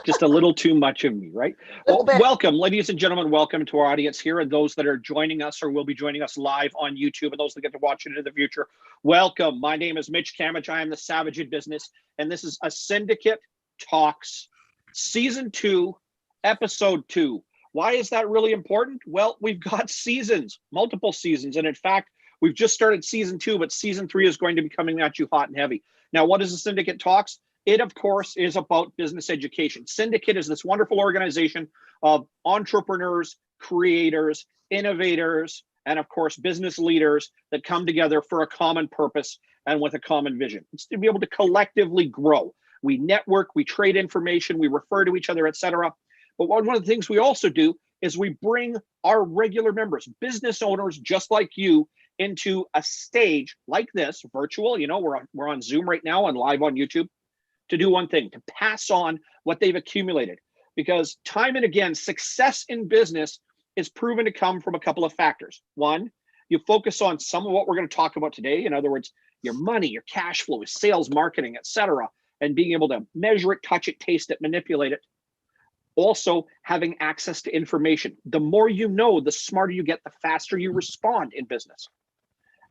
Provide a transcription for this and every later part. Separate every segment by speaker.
Speaker 1: Just a little too much of me, right? Well, welcome, ladies and gentlemen. Welcome to our audience here and those that are joining us or will be joining us live on YouTube and those that get to watch it in the future. Welcome. My name is Mitch Kamich. I am the Savage in Business, and this is a Syndicate Talks Season 2, Episode 2. Why is that really important? Well, we've got seasons, multiple seasons, and in fact, we've just started Season 2, but Season 3 is going to be coming at you hot and heavy. Now, what is the Syndicate Talks? It, of course, is about business education. Syndicate is this wonderful organization of entrepreneurs, creators, innovators, and of course, business leaders that come together for a common purpose and with a common vision. It's to be able to collectively grow. We network, we trade information, we refer to each other, etc. But one of the things we also do is we bring our regular members, business owners just like you, into a stage like this, virtual. You know, we're on Zoom right now and live on YouTube, to do one thing, to pass on what they've accumulated. Because time and again, success in business is proven to come from a couple of factors. One, you focus on some of what we're going to talk about today. In other words, your money, your cash flow, sales, marketing, etc., and being able to measure it, touch it, taste it, manipulate it. Also, having access to information. The more you know, the smarter you get, the faster you respond in business.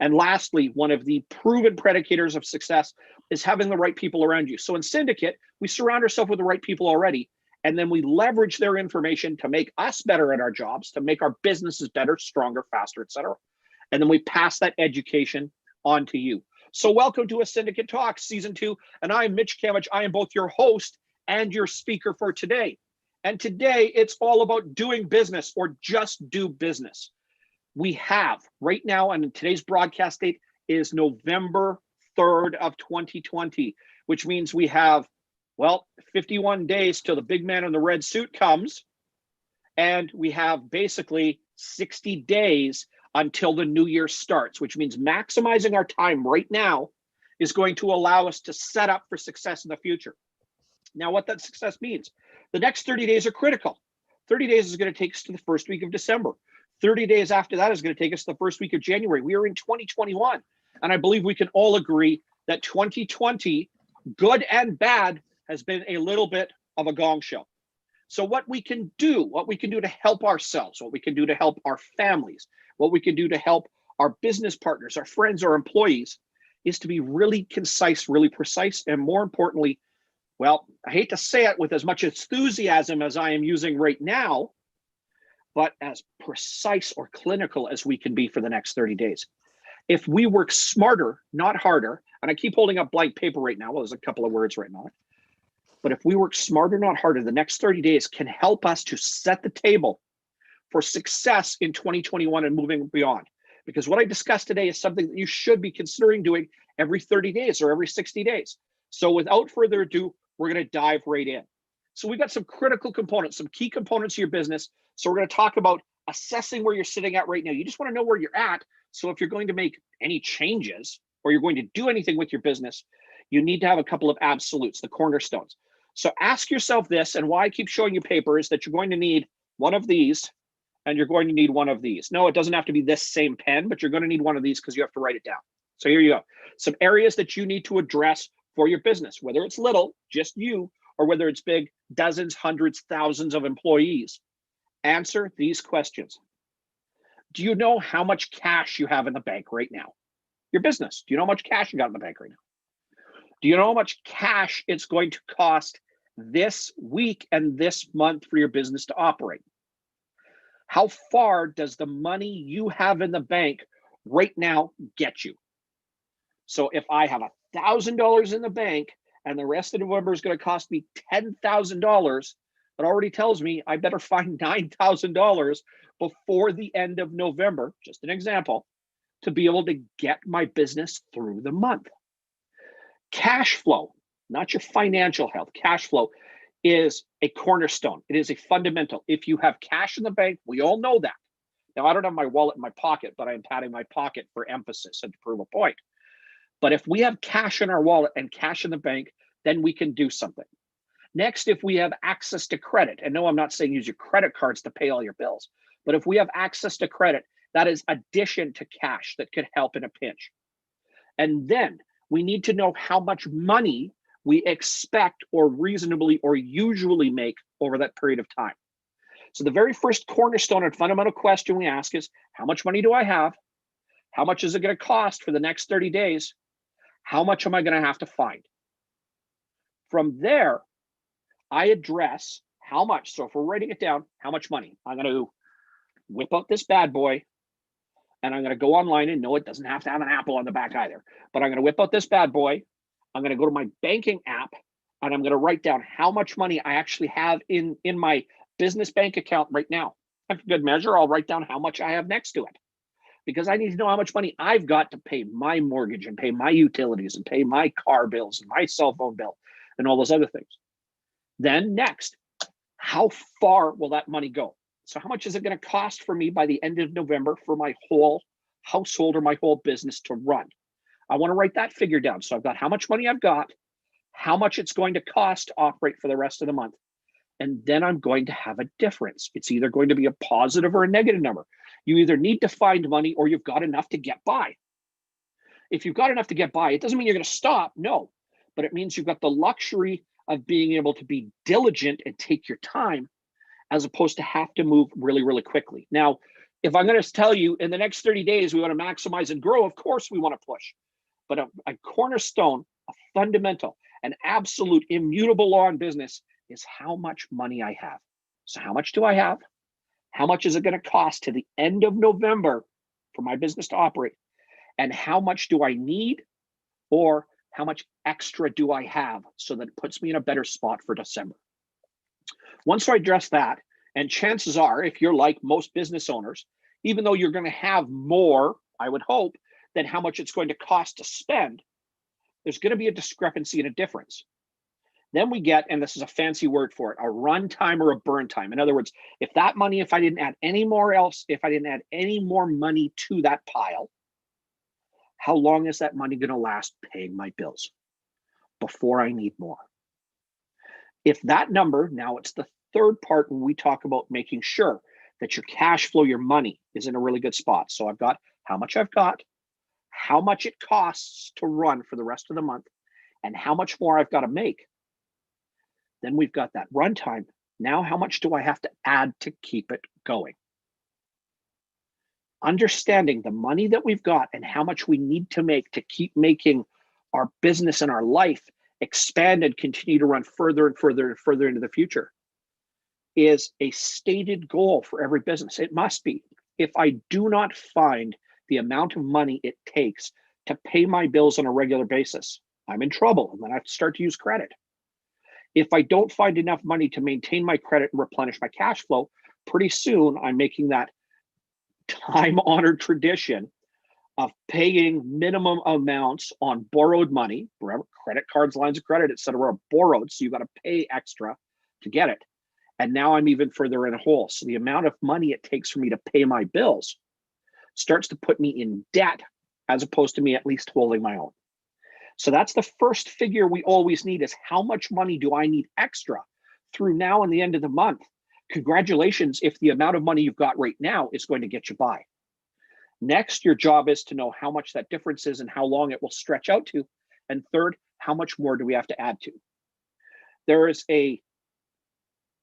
Speaker 1: And lastly, one of the proven predicators of success is having the right people around you. So in Syndicate, we surround ourselves with the right people already, and then we leverage their information to make us better at our jobs, to make our businesses better, stronger, faster, etc. And then we pass that education on to you. So welcome to a Syndicate Talk, Season 2, and I'm Mitch Kamich. I am both your host and your speaker for today. And today, it's all about doing business, or just do business. We have right now, and today's broadcast date is November 3rd of 2020, which means we have, well, 51 days till the big man in the red suit comes. And we have basically 60 days until the new year starts, which means maximizing our time right now is going to allow us to set up for success in the future. Now, what that success means, the next 30 days are critical. 30 days is going to take us to the first week of December. 30 days after that is going to take us to the first week of January. We are in 2021. And I believe we can all agree that 2020, good and bad, has been a little bit of a gong show. So what we can do to help ourselves, what we can do to help our families, what we can do to help our business partners, our friends, our employees, is to be really concise, really precise, and more importantly, well, I hate to say it with as much enthusiasm as I am using right now, but as precise or clinical as we can be for the next 30 days. If we work smarter, not harder, and I keep holding up blank paper right now, well, there's a couple of words right now, but if we work smarter, not harder, the next 30 days can help us to set the table for success in 2021 and moving beyond. Because what I discussed today is something that you should be considering doing every 30 days or every 60 days. So without further ado, we're going to dive right in. So we've got some critical components, some key components of your business. So we're going to talk about assessing where you're sitting at right now. You just want to know where you're at. So if you're going to make any changes or you're going to do anything with your business, you need to have a couple of absolutes, the cornerstones. So ask yourself this, and why I keep showing you paper is that you're going to need one of these and you're going to need one of these. No, it doesn't have to be this same pen, but you're going to need one of these because you have to write it down. So here you go. Some areas that you need to address for your business, whether it's little, just you, or whether it's big, dozens, hundreds, thousands of employees. Answer these questions. Do you know how much cash you have in the bank right now? Your business, do you know how much cash you got in the bank right now? Do you know how much cash it's going to cost this week and this month for your business to operate? How far does the money you have in the bank right now get you? So if I have $1,000 in the bank and the rest of November is going to cost me $10,000, it already tells me I better find $9,000 before the end of November, just an example, to be able to get my business through the month. Cash flow, not your financial health, cash flow is a cornerstone. It is a fundamental. If you have cash in the bank, we all know that. Now, I don't have my wallet in my pocket, but I am patting my pocket for emphasis and to prove a point. But if we have cash in our wallet and cash in the bank, then we can do something. Next, if we have access to credit, and no, I'm not saying use your credit cards to pay all your bills, but if we have access to credit, that is addition to cash that could help in a pinch. And then we need to know how much money we expect or reasonably or usually make over that period of time. So the very first cornerstone and fundamental question we ask is, how much money do I have? How much is it going to cost for the next 30 days? How much am I going to have to find? From there, I address how much. So if we're writing it down, how much money? I'm going to whip out this bad boy, and I'm going to go online, and no, it doesn't have to have an Apple on the back either, but I'm going to whip out this bad boy. I'm going to go to my banking app, and I'm going to write down how much money I actually have in my business bank account right now. And for good measure, I'll write down how much I have next to it, because I need to know how much money I've got to pay my mortgage and pay my utilities and pay my car bills and my cell phone bill and all those other things. Then next, how far will that money go? So how much is it going to cost for me by the end of November for my whole household or my whole business to run? I want to write that figure down. So I've got how much money I've got, how much it's going to cost to operate for the rest of the month. And then I'm going to have a difference. It's either going to be a positive or a negative number. You either need to find money or you've got enough to get by. If you've got enough to get by, it doesn't mean you're going to stop, no, but it means you've got the luxury of being able to be diligent and take your time, as opposed to have to move really, really quickly. Now, if I'm going to tell you in the next 30 days, we want to maximize and grow, of course we want to push. But a cornerstone, a fundamental, an absolute immutable law in business is how much money I have. So how much do I have? How much is it going to cost to the end of November for my business to operate? And how much do I need, or how much extra do I have, so that it puts me in a better spot for December? Once I address that, and chances are, if you're like most business owners, even though you're going to have more, I would hope, than how much it's going to cost to spend, there's going to be a discrepancy and a difference. Then we get, and this is a fancy word for it, a run time or a burn time. In other words, if that money, if I didn't add any more money to that pile, how long is that money going to last paying my bills before I need more? If that number, now it's the third part when we talk about making sure that your cash flow, your money, is in a really good spot. So I've got how much I've got, how much it costs to run for the rest of the month, and how much more I've got to make. Then we've got that runtime. Now, how much do I have to add to keep it going? Understanding the money that we've got and how much we need to make to keep making our business and our life expand and continue to run further and further and further into the future is a stated goal for every business. It must be. If I do not find the amount of money it takes to pay my bills on a regular basis, I'm in trouble, and then I have to start to use credit. If I don't find enough money to maintain my credit and replenish my cash flow, pretty soon I'm making that time-honored tradition of paying minimum amounts on borrowed money. Remember, credit cards, lines of credit, etc., are borrowed, so you got to pay extra to get it. And now I'm even further in a hole. So the amount of money it takes for me to pay my bills starts to put me in debt, as opposed to me at least holding my own. So that's the first figure we always need, is how much money do I need extra through now and the end of the month? Congratulations if the amount of money you've got right now is going to get you by. Next, your job is to know how much that difference is and how long it will stretch out to. And third, how much more do we have to add to? There is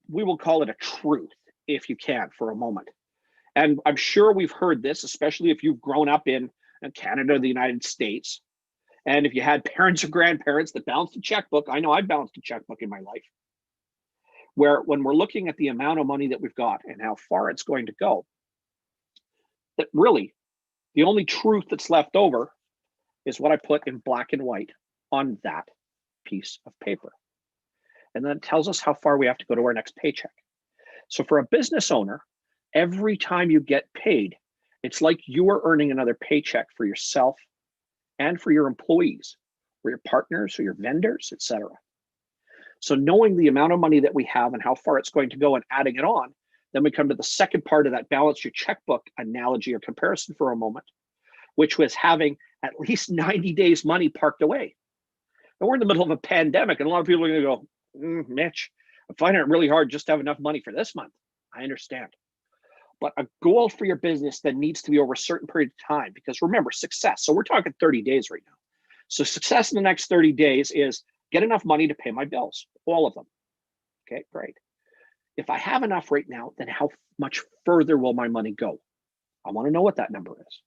Speaker 1: we will call it a truth, if you can, for a moment. And I'm sure we've heard this, especially if you've grown up in Canada, the United States. And if you had parents or grandparents that balanced a checkbook, I know I balanced a checkbook in my life, where when we're looking at the amount of money that we've got and how far it's going to go, that really the only truth that's left over is what I put in black and white on that piece of paper. And then it tells us how far we have to go to our next paycheck. So for a business owner, every time you get paid, it's like you are earning another paycheck for yourself and for your employees, or your partners, or your vendors, etc. So knowing the amount of money that we have and how far it's going to go and adding it on, then we come to the second part of that balance your checkbook analogy or comparison for a moment, which was having at least 90 days money parked away. And we're in the middle of a pandemic, and a lot of people are going to go, Mitch, I'm finding it really hard just to have enough money for this month. I understand. But a goal for your business that needs to be over a certain period of time, because remember, success. So we're talking 30 days right now. So success in the next 30 days is get enough money to pay my bills, all of them. Okay, great. If I have enough right now, then how much further will my money go? I want to know what that number is.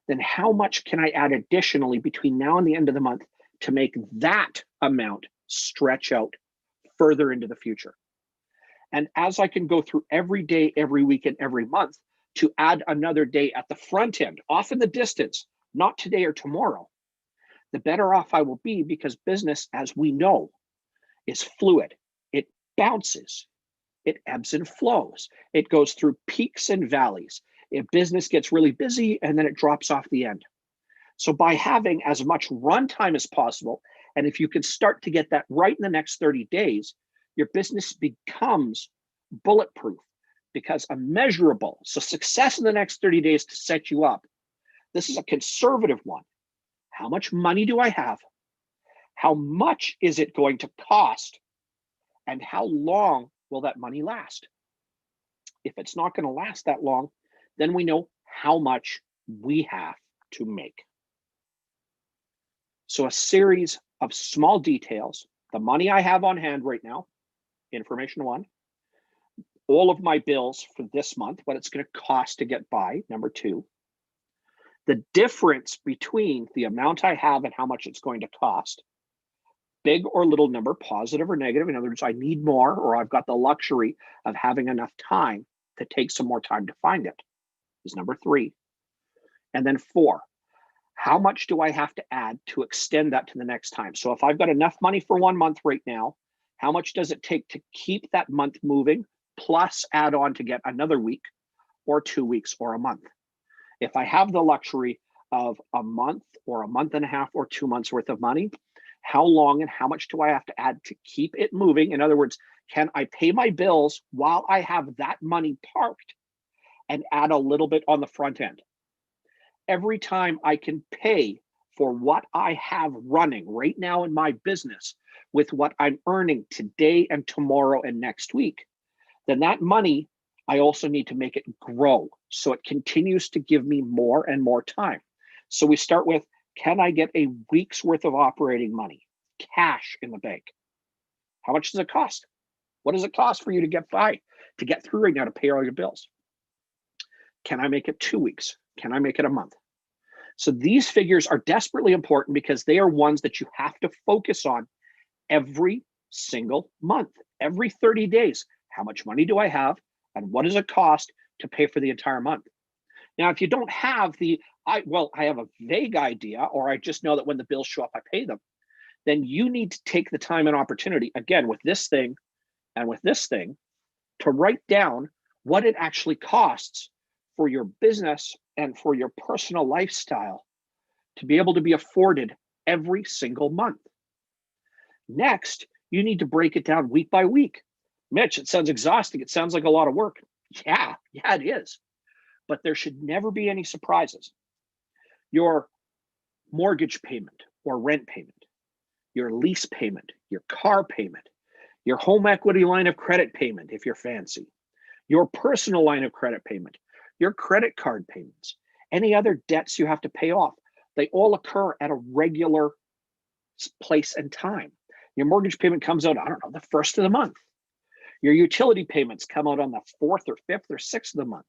Speaker 1: Then how much can I add additionally between now and the end of the month to make that amount stretch out further into the future? And as I can go through every day, every week, and every month to add another day at the front end, off in the distance, not today or tomorrow, the better off I will be, because business, as we know, is fluid. It bounces, it ebbs and flows. It goes through peaks and valleys. If business gets really busy and then it drops off the end. So by having as much runtime as possible, and if you can start to get that right in the next 30 days, your business becomes bulletproof, because a measurable, so success in the next 30 days to set you up. This is a conservative one. How much money do I have? How much is it going to cost? And how long will that money last? If it's not going to last that long, then we know how much we have to make. So a series of small details, the money I have on hand right now, information one, all of my bills for this month, what it's going to cost to get by, number two, the difference between the amount I have and how much it's going to cost, big or little number, positive or negative. In other words, I need more, or I've got the luxury of having enough time to take some more time to find it, is number three. And then four, how much do I have to add to extend that to the next time? So if I've got enough money for 1 month right now, how much does it take to keep that month moving, plus add on to get another week or 2 weeks or a month? If I have the luxury of a month or a month and a half or 2 months worth of money, how long and how much do I have to add to keep it moving? In other words, can I pay my bills while I have that money parked and add a little bit on the front end? Every time I can pay for what I have running right now in my business with what I'm earning today and tomorrow and next week, then that money, I also need to make it grow so it continues to give me more and more time. So we start with, can I get a week's worth of operating money, cash in the bank? How much does it cost? What does it cost for you to get by, to get through right now, to pay all your bills? Can I make it 2 weeks? Can I make it a month? So these figures are desperately important, because they are ones that you have to focus on every single month, every 30 days. How much money do I have? And what does it cost to pay for the entire month? Now, if you don't have I have a vague idea, or I just know that when the bills show up, I pay them, then you need to take the time and opportunity, again, with this thing and with this thing, to write down what it actually costs for your business and for your personal lifestyle to be able to be afforded every single month. Next, you need to break it down week by week. Mitch, it sounds exhausting. It sounds like a lot of work. Yeah, it is. But there should never be any surprises. Your mortgage payment or rent payment, your lease payment, your car payment, your home equity line of credit payment, if you're fancy, your personal line of credit payment, your credit card payments, any other debts you have to pay off, they all occur at a regular place and time. Your mortgage payment comes out, I don't know, the first of the month. Your utility payments come out on the 4th or 5th or 6th of the month.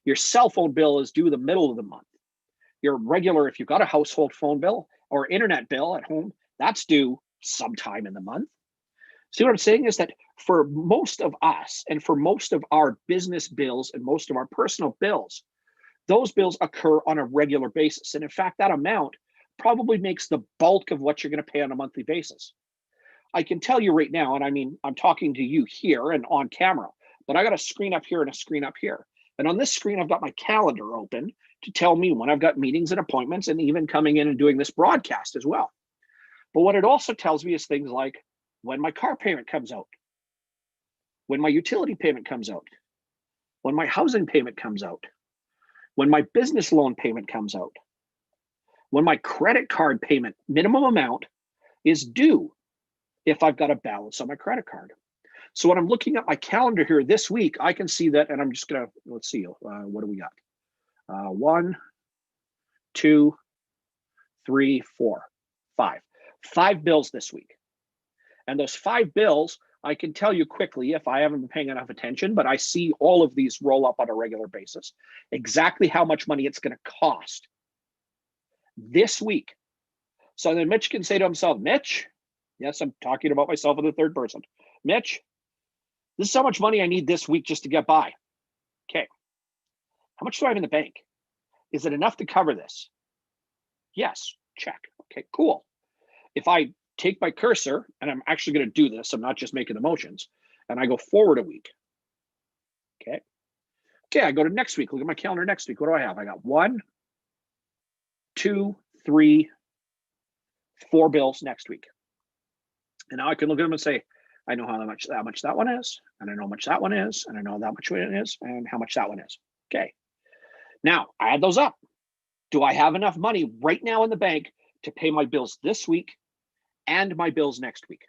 Speaker 1: Your cell phone bill is due the middle of the month. Your regular, if you've got a household phone bill or internet bill at home, that's due sometime in the month. See what I'm saying is that for most of us, and for most of our business bills and most of our personal bills, those bills occur on a regular basis. And in fact, that amount probably makes the bulk of what you're going to pay on a monthly basis. I can tell you right now, and I mean, I'm talking to you here and on camera, but I got a screen up here and a screen up here. And on this screen, I've got my calendar open to tell me when I've got meetings and appointments, and even coming in and doing this broadcast as well. But what it also tells me is things like when my car payment comes out, when my utility payment comes out, when my housing payment comes out, when my business loan payment comes out, when my credit card payment minimum amount is due if I've got a balance on my credit card. So when I'm looking at my calendar here this week, I can see that, and I'm just gonna, let's see, what do we got? 1, 2, 3, 4, 5. 5 bills this week. And those 5 bills, I can tell you quickly if I haven't been paying enough attention, but I see all of these roll up on a regular basis, exactly how much money it's going to cost this week. So then Mitch can say to himself, Mitch, yes, I'm talking about myself in the third person. Mitch, this is how much money I need this week just to get by. Okay. How much do I have in the bank? Is it enough to cover this? Yes, check. Okay, cool. If I take my cursor, and I'm actually going to do this, I'm not just making the motions, and I go forward a week. Okay. Okay, I go to next week. Look at my calendar next week. What do I have? I got 1, 2, 3, 4 bills next week. And now I can look at them and say, I know how much that one is, and I know how much that one is, and I know that much it is, and how much that one is. Okay. Now I add those up. Do I have enough money right now in the bank to pay my bills this week and my bills next week?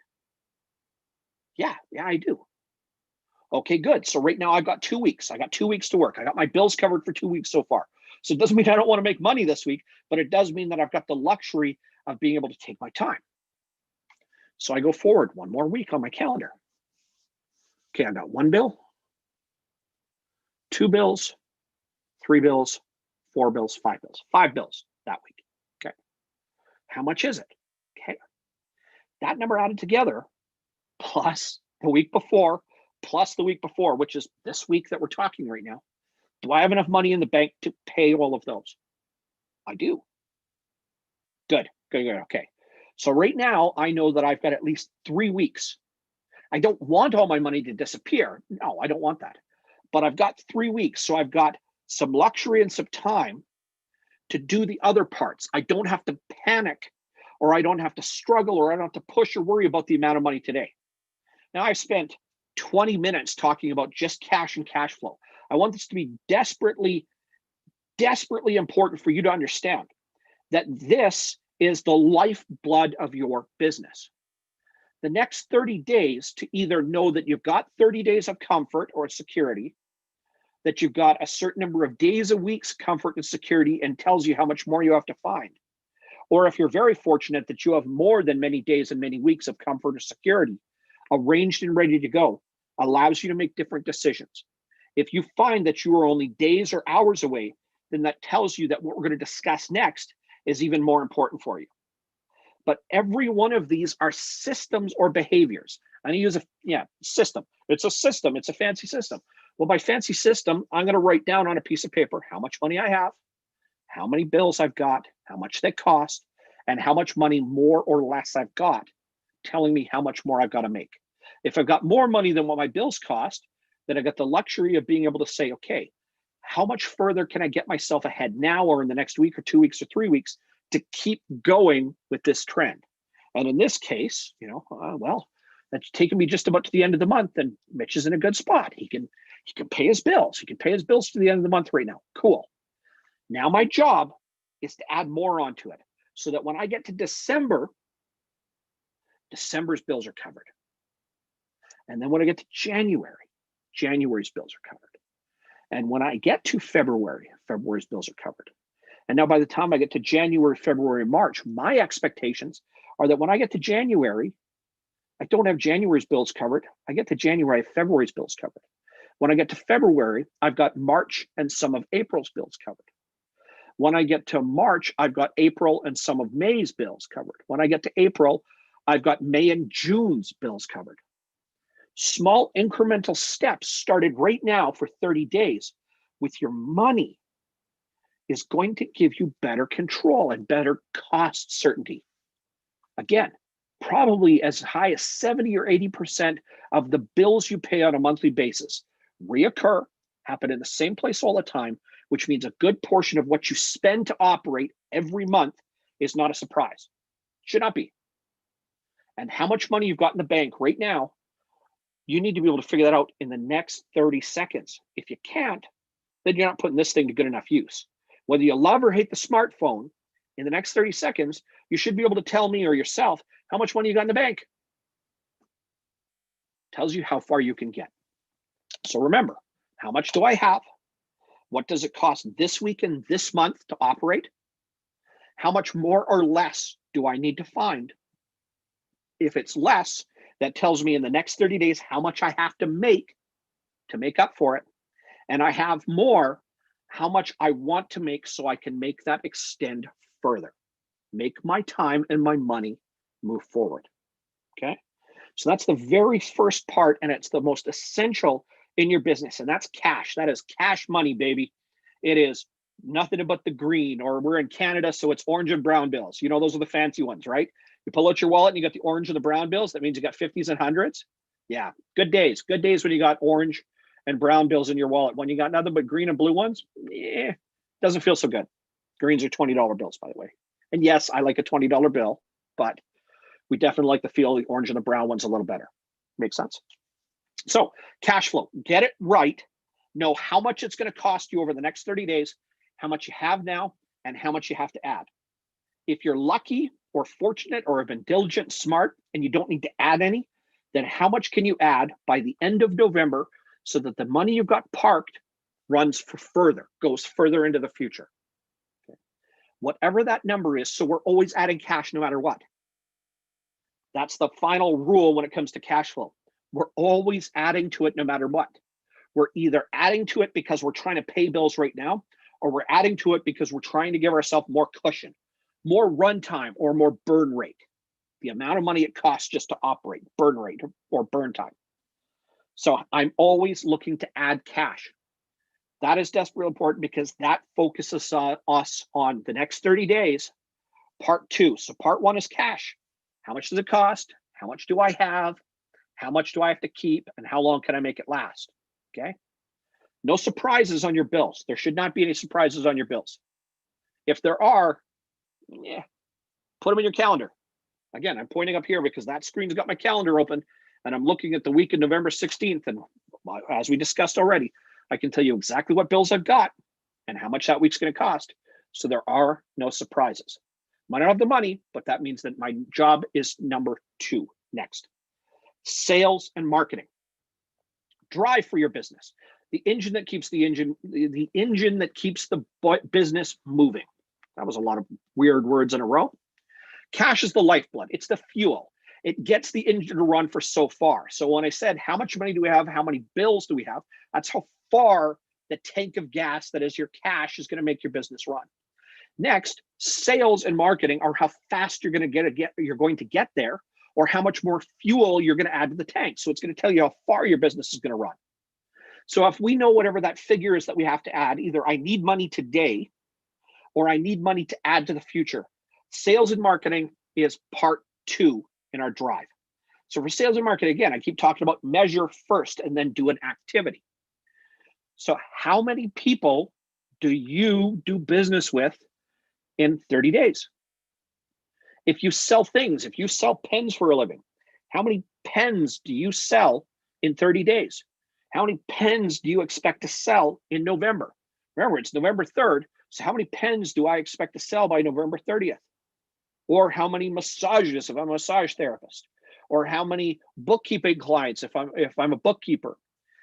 Speaker 1: Yeah, I do. Okay, good. So right now I've got 2 weeks. I got 2 weeks to work. I got my bills covered for 2 weeks so far. So it doesn't mean I don't want to make money this week, but it does mean that I've got the luxury of being able to take my time. So I go forward 1 more week on my calendar. Okay, I got 1 bill, 2 bills, 3 bills, 4 bills, 5 bills. 5 bills that week. Okay. How much is it? Okay. That number added together plus the week before, plus the week before, which is this week that we're talking right now. Do I have enough money in the bank to pay all of those? I do. Good. Okay. So right now I know that I've got at least 3 weeks. I don't want all my money to disappear. No, I don't want that. But I've got 3 weeks. So I've got some luxury and some time to do the other parts. I don't have to panic, or I don't have to struggle, or I don't have to push or worry about the amount of money today. Now I've spent 20 minutes talking about just cash and cash flow. I want this to be desperately important for you to understand that this is the lifeblood of your business. The next 30 days to either know that you've got 30 days of comfort or security, that you've got a certain number of days a week's comfort and security and tells you how much more you have to find. Or if you're very fortunate that you have more than many days and many weeks of comfort or security arranged and ready to go, allows you to make different decisions. If you find that you are only days or hours away, then that tells you that what we're going to discuss next is even more important for you. But every one of these are systems or behaviors. I'm going to use system. It's a system. It's a fancy system. Well, by fancy system, I'm going to write down on a piece of paper how much money I have, how many bills I've got, how much they cost, and how much money more or less I've got, telling me how much more I've got to make. If I've got more money than what my bills cost, then I've got the luxury of being able to say, okay, how much further can I get myself ahead now or in the next week or 2 weeks or 3 weeks to keep going with this trend? And in this case, well, that's taken me just about to the end of the month, and Mitch is in a good spot. He can pay his bills. He can pay his bills to the end of the month right now. Cool. Now my job is to add more onto it so that when I get to December, December's bills are covered. And then when I get to January, January's bills are covered. And when I get to February, February's bills are covered. And now by the time I get to January, February, March, my expectations are that when I get to January, I don't have January's bills covered. I get to January, I have February's bills covered. When I get to February, I've got March and some of April's bills covered. When I get to March, I've got April and some of May's bills covered. When I get to April, I've got May and June's bills covered. Small incremental steps started right now for 30 days with your money is going to give you better control and better cost certainty. Again, probably as high as 70 or 80% of the bills you pay on a monthly basis reoccur, happen in the same place all the time, which means a good portion of what you spend to operate every month is not a surprise. Should not be. And how much money you've got in the bank right now, you need to be able to figure that out in the next 30 seconds. If you can't, then you're not putting this thing to good enough use. Whether you love or hate the smartphone, in the next 30 seconds, you should be able to tell me or yourself how much money you got in the bank. Tells you how far you can get. So remember, how much do I have? What does it cost this week and this month to operate? How much more or less do I need to find? If it's less, that tells me in the next 30 days how much I have to make up for it. And I have more, how much I want to make so I can make that extend further. Make my time and my money move forward. Okay. So that's the very first part, and it's the most essential in your business, and that's cash. That is cash money, baby. It is nothing but the green, or we're in Canada, so it's orange and brown bills. You know, those are the fancy ones, right? You pull out your wallet and you got the orange and the brown bills. That means you got 50s and 100s. Yeah, good days. Good days when you got orange and brown bills in your wallet. When you got nothing but green and blue ones, doesn't feel so good. Greens are $20 bills, by the way. And yes, I like a $20 bill, but we definitely like the feel of the orange and the brown ones a little better. Makes sense? So cash flow, get it right. Know how much it's going to cost you over the next 30 days, how much you have now, and how much you have to add. If you're lucky or fortunate or have been diligent, smart, and you don't need to add any, then how much can you add by the end of November so that the money you've got parked runs for further, goes further into the future? Okay. Whatever that number is, so we're always adding cash no matter what. That's the final rule when it comes to cash flow. We're always adding to it no matter what. We're either adding to it because we're trying to pay bills right now, or we're adding to it because we're trying to give ourselves more cushion, more runtime, or more burn rate. The amount of money it costs just to operate, burn rate or burn time. So I'm always looking to add cash. That is desperately important because that focuses us on the next 30 days, part 2. So part 1 is cash. How much does it cost? How much do I have? How much do I have to keep? And how long can I make it last? Okay. No surprises on your bills. There should not be any surprises on your bills. If there are, put them in your calendar. Again, I'm pointing up here because that screen's got my calendar open and I'm looking at the week of November 16th. And as we discussed already, I can tell you exactly what bills I've got and how much that week's going to cost. So there are no surprises. Might not have the money, but that means that my job is number 2 next. Sales and marketing. Drive for your business. The engine that keeps the engine that keeps the business moving. That was a lot of weird words in a row. Cash is the lifeblood. It's the fuel. It gets the engine to run for so far. So when I said, how much money do we have? How many bills do we have? That's how far the tank of gas that is your cash is going to make your business run. Next, sales and marketing are how fast you're going to get there, or how much more fuel you're going to add to the tank. So it's going to tell you how far your business is going to run. So if we know whatever that figure is that we have to add, either I need money today or I need money to add to the future. Sales and marketing is part 2 in our drive. So for sales and marketing, again, I keep talking about measure first and then do an activity. So how many people do you do business with in 30 days? If you sell things, if you sell pens for a living, how many pens do you sell in 30 days? How many pens do you expect to sell in November? Remember, it's November 3rd. So how many pens do I expect to sell by November 30th? Or how many massages if I'm a massage therapist? Or how many bookkeeping clients if I'm a bookkeeper?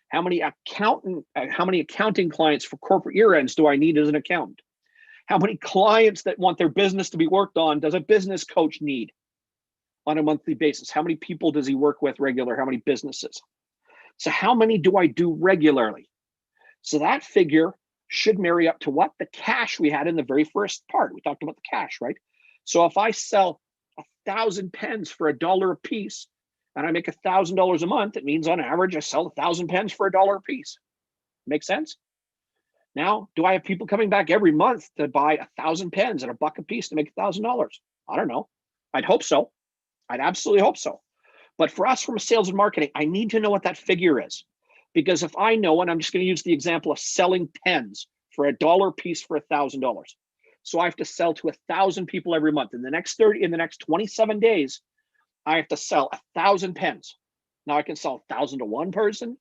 Speaker 1: How many accounting clients for corporate year ends do I need as an accountant? How many clients that want their business to be worked on does a business coach need on a monthly basis? How many people does he work with regular? How many businesses? So how many do I do regularly? So that figure should marry up to what? The cash we had in the very first part. We talked about the cash, right? So if I sell 1,000 pens for $1 a piece and I make $1,000 a month, it means on average I sell 1,000 pens for $1 a piece. Make sense? Now, do I have people coming back every month to buy 1,000 pens at $1 a piece to make $1,000? I don't know. I'd hope so. I'd absolutely hope so. But for us from a sales and marketing, I need to know what that figure is. Because if I know, and I'm just going to use the example of selling pens for $1 a piece for $1,000. So I have to sell to 1,000 people every month. In the next 27 days, I have to sell 1,000 pens. Now I can sell 1,000 to one person.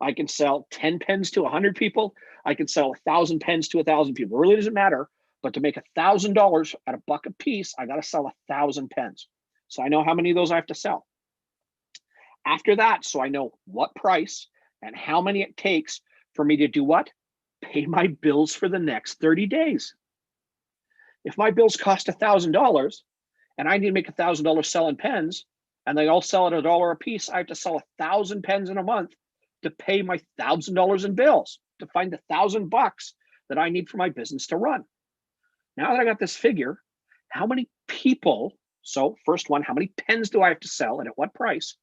Speaker 1: I can sell 10 pens to 100 people. I can sell 1,000 pens to 1,000 people. It really doesn't matter. But to make $1,000 at $1 a piece, I got to sell 1,000 pens. So I know how many of those I have to sell. After that, so I know what price and how many it takes for me to do what? Pay my bills for the next 30 days. If my bills cost $1,000 and I need to make $1,000 selling pens, and they all sell at $1 a piece, I have to sell 1,000 pens in a month to pay my $1,000 in bills, to find the $1,000 that I need for my business to run. Now that I got this figure, how many people, so first one, how many pens do I have to sell and at what price?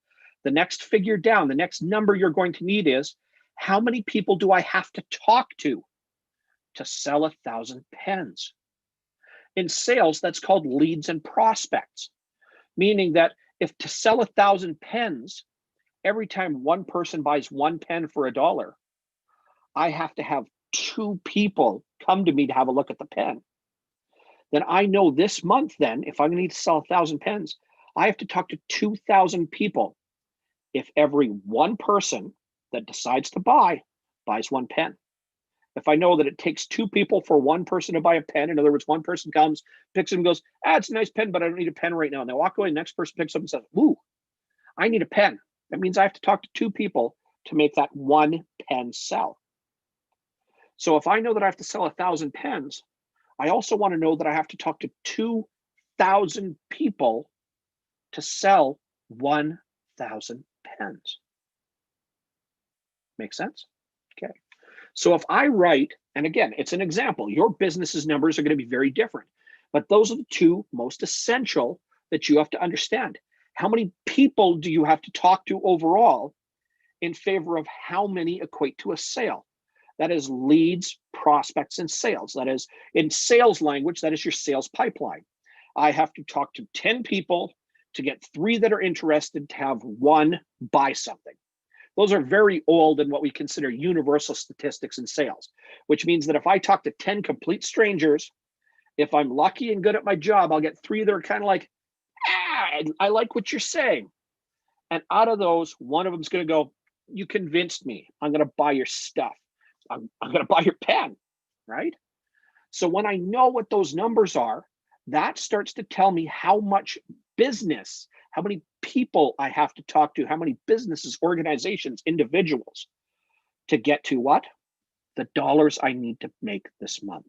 Speaker 1: The next figure down, the next number you're going to need is, how many people do I have to talk to sell 1,000 pens? In sales, that's called leads and prospects, meaning that if to sell 1,000 pens, every time one person buys one pen for $1, I have to have 2 people come to me to have a look at the pen. Then I know this month, then, if I'm going to need to sell 1,000 pens, I have to talk to 2,000 people. If every one person that decides to buy buys one pen. If I know that it takes 2 people for one person to buy a pen, in other words, one person comes, picks it and goes, it's a nice pen, but I don't need a pen right now. And they walk away, the next person picks up and says, ooh, I need a pen. That means I have to talk to 2 people to make that one pen sell. So if I know that I have to sell 1,000 pens, I also want to know that I have to talk to 2,000 people to sell 1,000 pens. Make sense? Okay. So if I write, and again, it's an example, your business's numbers are going to be very different, but those are the 2 most essential that you have to understand. How many people do you have to talk to overall in favor of how many equate to a sale? That is leads, prospects, and sales. That is, in sales language, that is your sales pipeline. I have to talk to 10 people to get 3 that are interested to have 1 buy something. Those are very old and what we consider universal statistics in sales, which means that if I talk to 10 complete strangers, if I'm lucky and good at my job, I'll get 3 that are kind of like, I like what you're saying. And out of those, one of them is going to go, you convinced me. I'm going to buy your stuff. I'm going to buy your pen, right? So when I know what those numbers are, that starts to tell me how much business, how many people I have to talk to, how many businesses, organizations, individuals to get to what? The dollars I need to make this month.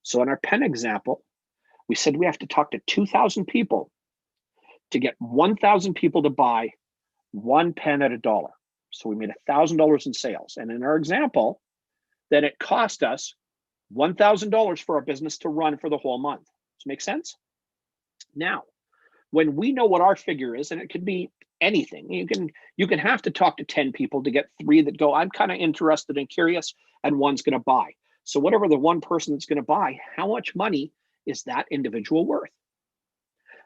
Speaker 1: So in our pen example, we said we have to talk to 2,000 people to get 1,000 people to buy 1 pen at $1. So we made $1,000 in sales. And in our example, then it cost us $1,000 for our business to run for the whole month. Does it make sense? Now, when we know what our figure is, and it could be anything, you can have to talk to 10 people to get 3 that go, I'm kind of interested and curious, and 1's going to buy. So whatever the 1 person that's going to buy, how much money is that individual worth?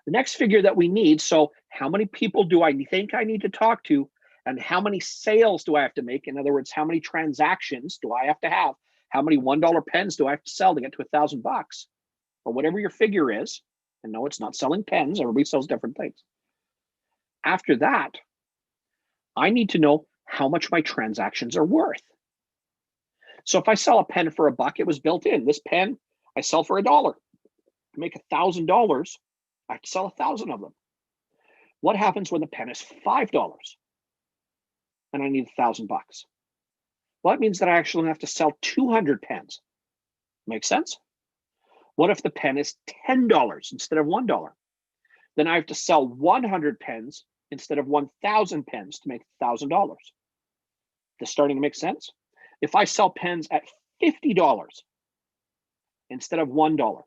Speaker 1: The next figure that we need, so how many people do I think I need to talk to, and how many sales do I have to make? In other words, how many transactions do I have to have? How many $1 pens do I have to sell to get to $1,000? Or whatever your figure is. And no, it's not selling pens. Everybody sells different things. After that, I need to know how much my transactions are worth. So if I sell a pen for $1, it was built in. This pen I sell for $1. To make $1,000, I have to sell 1,000 of them. What happens when the pen is $5 and I need $1,000? Well, that means that I actually have to sell 200 pens. Make sense? What if the pen is $10 instead of $1? Then I have to sell 100 pens instead of 1,000 pens to make $1,000. This starting to make sense? If I sell pens at $50 instead of $1,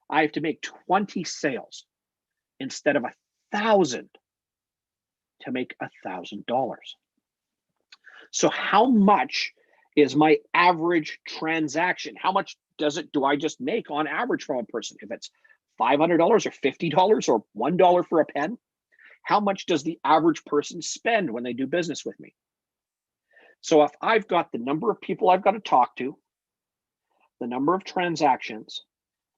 Speaker 1: I have to make 20 sales instead of 1,000 to make $1,000. So how much is my average transaction? How much do I just make on average from a person? If it's $500 or $50 or $1 for a pen, how much does the average person spend when they do business with me? So if I've got the number of people I've got to talk to, the number of transactions,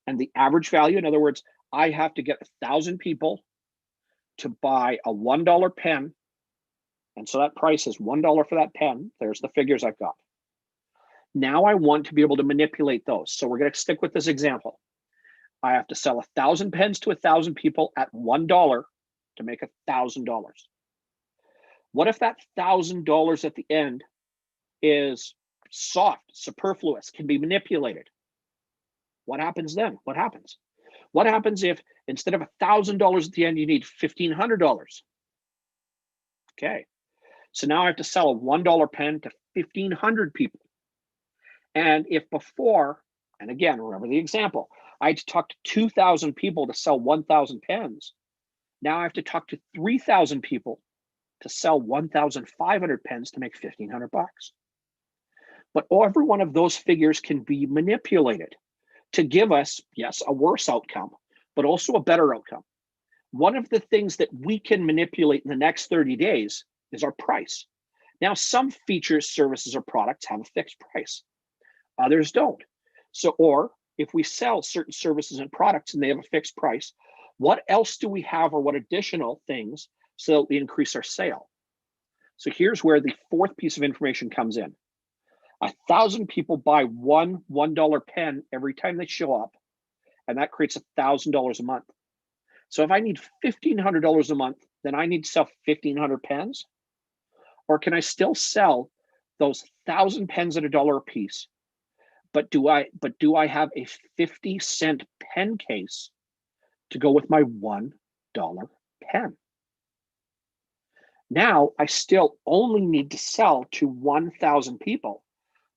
Speaker 1: and the average value, in other words, I have to get 1,000 people to buy a $1 pen. And so that price is $1 for that pen. There's the figures I've got. Now I want to be able to manipulate those. So we're going to stick with this example. I have to sell 1,000 pens to 1,000 people at $1 to make $1,000. What if that $1,000 at the end is soft, superfluous, can be manipulated? What happens then? What happens? What happens if instead of $1,000 at the end, you need $1,500? Okay, so now I have to sell a $1 pen to 1,500 people. And if before, and again, remember the example, I had to talk to 2,000 people to sell 1,000 pens. Now I have to talk to 3,000 people to sell 1,500 pens to make 1,500 bucks. But every one of those figures can be manipulated to give us, yes, a worse outcome, but also a better outcome. One of the things that we can manipulate in the next 30 days is our price. Now, some features, services, or products have a fixed price. Others don't. So, or if we sell certain services and products and they have a fixed price, what else do we have, or what additional things so that we increase our sale? So here's where the fourth piece of information comes in. 1,000 people buy one $1 pen every time they show up, and that creates $1,000 a month. So if I need $1,500 a month, then I need to sell 1,500 pens? Or can I still sell those 1,000 pens at $1 a piece? But do I have a 50-cent pen case to go with my $1 pen? Now I still only need to sell to 1,000 people,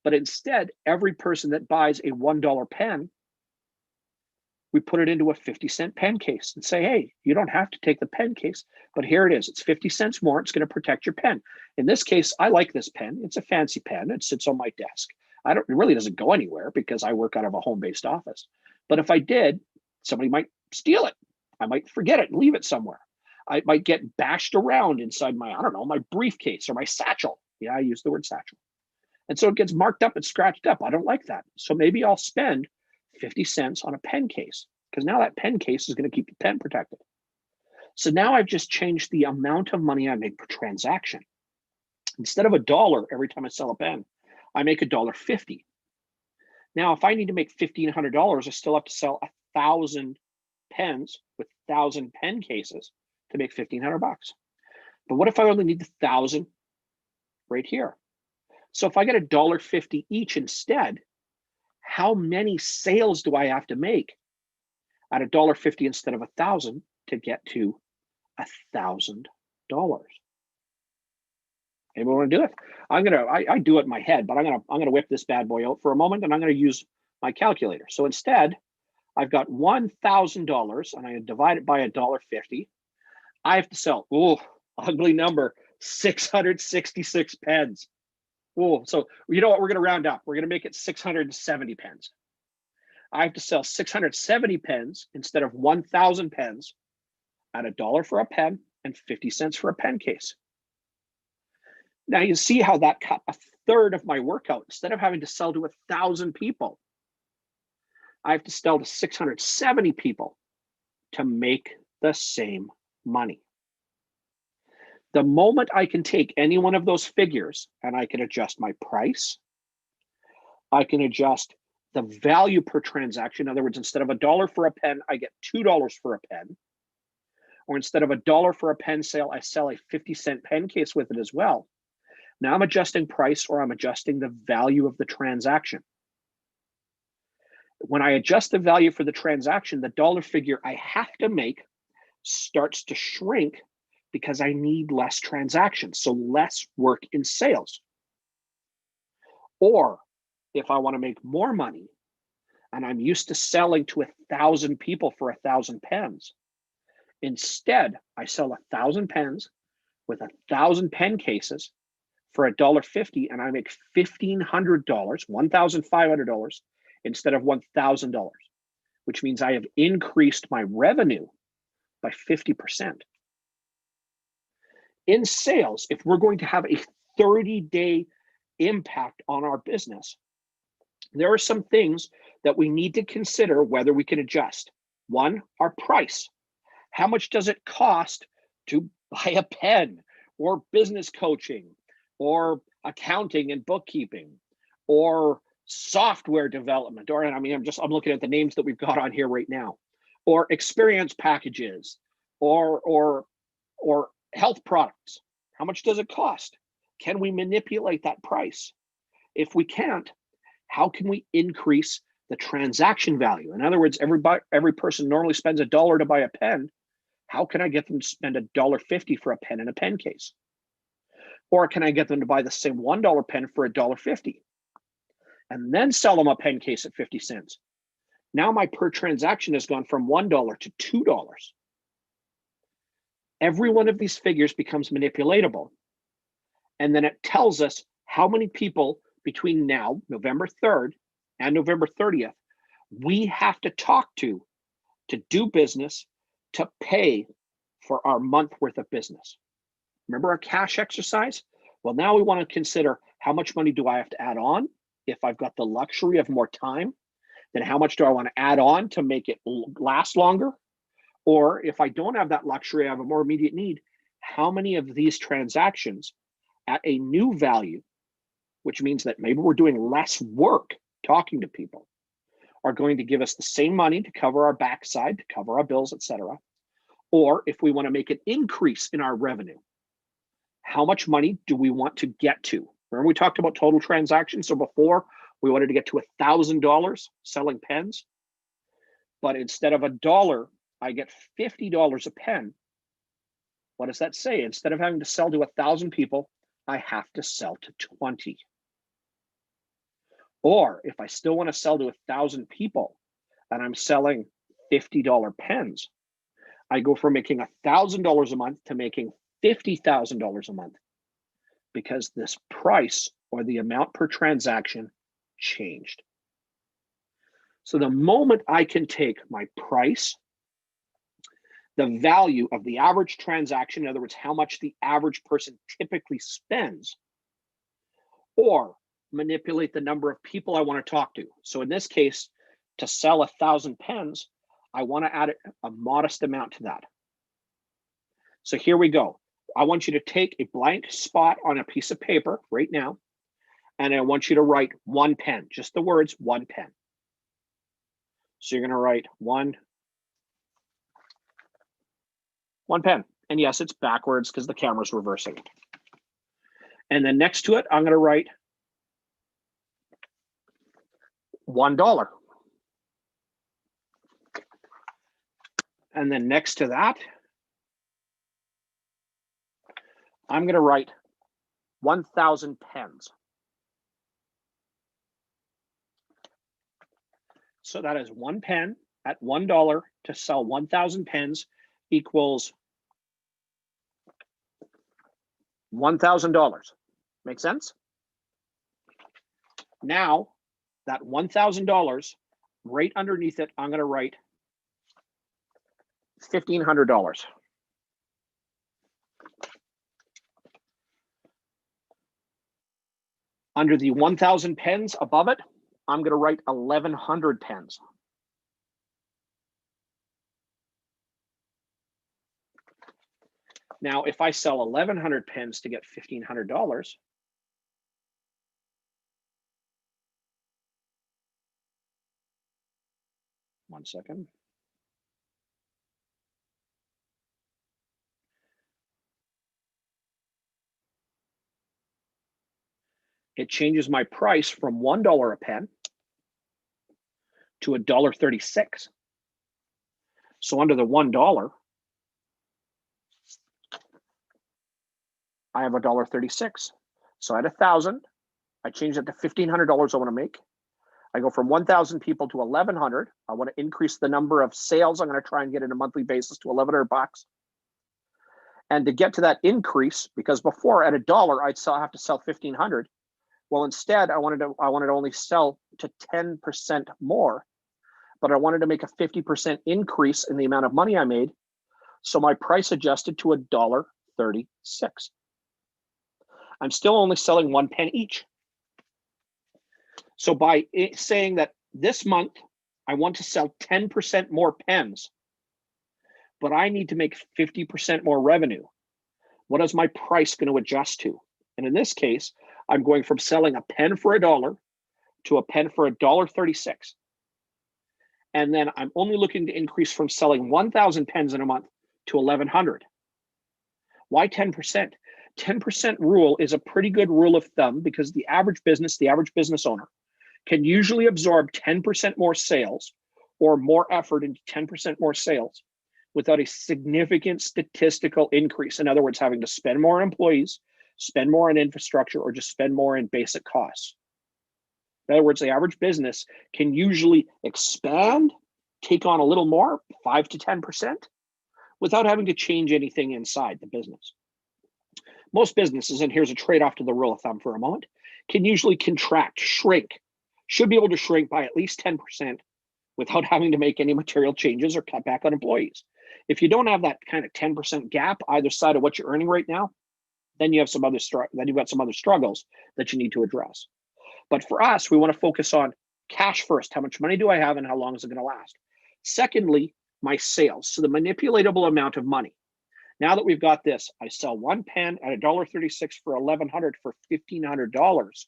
Speaker 1: but instead every person that buys a $1 pen, we put it into a 50-cent pen case and say, hey, you don't have to take the pen case, but here it is. It's 50 cents more. It's going to protect your pen. In this case, I like this pen. It's a fancy pen. It sits on my desk. It really doesn't go anywhere because I work out of a home-based office. But if I did, somebody might steal it. I might forget it and leave it somewhere. I might get bashed around inside my, I don't know, my briefcase or my satchel. Yeah, I use the word satchel. And so it gets marked up and scratched up. I don't like that. So maybe I'll spend 50 cents on a pen case, because now that pen case is going to keep the pen protected. So now I've just changed the amount of money I make per transaction. Instead of $1 every time I sell a pen, I make $1.50. Now, if I need to make $1,500, I still have to sell 1,000 pens with 1,000 pen cases to make 1,500 bucks. But what if I only need the 1,000 right here? So if I get $1.50 each instead, how many sales do I have to make at $1.50 instead of 1,000 to get to $1,000? Anyone want to do it? I do it in my head, but I'm gonna whip this bad boy out for a moment, and I'm gonna use my calculator. So instead, I've got $1,000, and I divide it by $1.50. I have to sell, ugly number, 666 pens. So you know what? We're gonna round up. We're gonna make it 670 pens. I have to sell 670 pens instead of 1,000 pens at $1 for a pen and 50 cents for a pen case. Now you see how that cut a third of my workout. Instead of having to sell to 1,000 people, I have to sell to 670 people to make the same money. The moment I can take any one of those figures and I can adjust my price, I can adjust the value per transaction. In other words, instead of $1 for a pen, I get $2 for a pen. Or instead of $1 for a pen sale, I sell a 50-cent pen case with it as well. Now I'm adjusting price, or I'm adjusting the value of the transaction. When I adjust the value for the transaction, the dollar figure I have to make starts to shrink because I need less transactions, so less work in sales. Or if I want to make more money and I'm used to selling to 1,000 people for 1,000 pens, instead I sell 1,000 pens with 1,000 pen cases for $1.50, and I make $1,500, $1,500 instead of $1,000, which means I have increased my revenue by 50%. In sales, if we're going to have a 30-day impact on our business, there are some things that we need to consider whether we can adjust. One, our price. How much does it cost to buy a pen, or business coaching, or accounting and bookkeeping, or software development, or I'm looking at the names that we've got on here right now, or experience packages, or health products. How much does it cost? Can we manipulate that price? If we can't, how can we increase the transaction value. In other words, every person normally spends $1 to buy a pen. How can I get them to spend $1.50 for a pen in a pen case? Or can I get them to buy the same $1 pen for $1.50 and then sell them a pen case at 50 cents? Now my per transaction has gone from $1 to $2. Every one of these figures becomes manipulatable. And then it tells us how many people between now, November 3rd and November 30th, we have to talk to do business, to pay for our month worth of business. Remember our cash exercise? Well, now we want to consider how much money do I have to add on if I've got the luxury of more time? Then how much do I want to add on to make it last longer? Or if I don't have that luxury, I have a more immediate need, how many of these transactions at a new value, which means that maybe we're doing less work talking to people, are going to give us the same money to cover our backside, to cover our bills, etc. Or if we want to make an increase in our revenue, how much money do we want to get to? Remember we talked about total transactions? So before we wanted to get to $1,000 selling pens, but instead of $1, I get $50 a pen. What does that say? Instead of having to sell to 1,000 people, I have to sell to 20. Or if I still want to sell to 1,000 people and I'm selling $50 pens, I go from making $1,000 a month to making $50,000 a month because this price or the amount per transaction changed. So the moment I can take my price, the value of the average transaction, in other words, how much the average person typically spends, or manipulate the number of people I want to talk to. So in this case, to sell 1,000 pens, I want to add a modest amount to that. So here we go. I want you to take a blank spot on a piece of paper right now, and I want you to write one pen, just the words one pen. So you're going to write one pen. And yes, it's backwards because the camera's reversing. And then next to it, I'm going to write $1. And then next to that, I'm going to write 1,000 pens. So that is one pen at $1 to sell 1,000 pens equals $1,000. Make sense? Now, that $1,000, right underneath it, I'm going to write $1,500. Under the 1,000 pens above it, I'm going to write 1,100 pens. Now, if I sell 1,100 pens to get $1,500, one second. It changes my price from $1 a pen to $1.36. So under the $1, I have $1.36. So at 1,000, I change that to $1,500 I want to make. I go from 1,000 people to 1,100. I want to increase the number of sales. I'm going to try and get it on a monthly basis to $1,100. And to get to that increase, because before at $1, I'd still have to sell 1,500. Well, instead, I wanted to only sell to 10% more, but I wanted to make a 50% increase in the amount of money I made. So my price adjusted to $1.36. I'm still only selling one pen each. So by saying that this month, I want to sell 10% more pens, but I need to make 50% more revenue, what is my price going to adjust to? And in this case, I'm going from selling a pen for $1 to a pen for $1.36. And then I'm only looking to increase from selling 1,000 pens in a month to 1,100. Why 10%? 10% rule is a pretty good rule of thumb because the average business owner can usually absorb 10% more sales or more effort into 10% more sales without a significant statistical increase. In other words, having to spend more on employees, spend more on infrastructure, or just spend more in basic costs. In other words, the average business can usually expand, take on a little more, 5 to 10%, without having to change anything inside the business. Most businesses, and here's a trade-off to the rule of thumb for a moment, can usually contract, shrink, should be able to shrink by at least 10% without having to make any material changes or cut back on employees. If you don't have that kind of 10% gap either side of what you're earning right now, then you have some other you've got some other struggles that you need to address. But for us, we want to focus on cash first. How much money do I have and how long is it going to last? Secondly, my sales. So the manipulatable amount of money. Now that we've got this, I sell one pen at $1.36 for $1,100 for $1,500.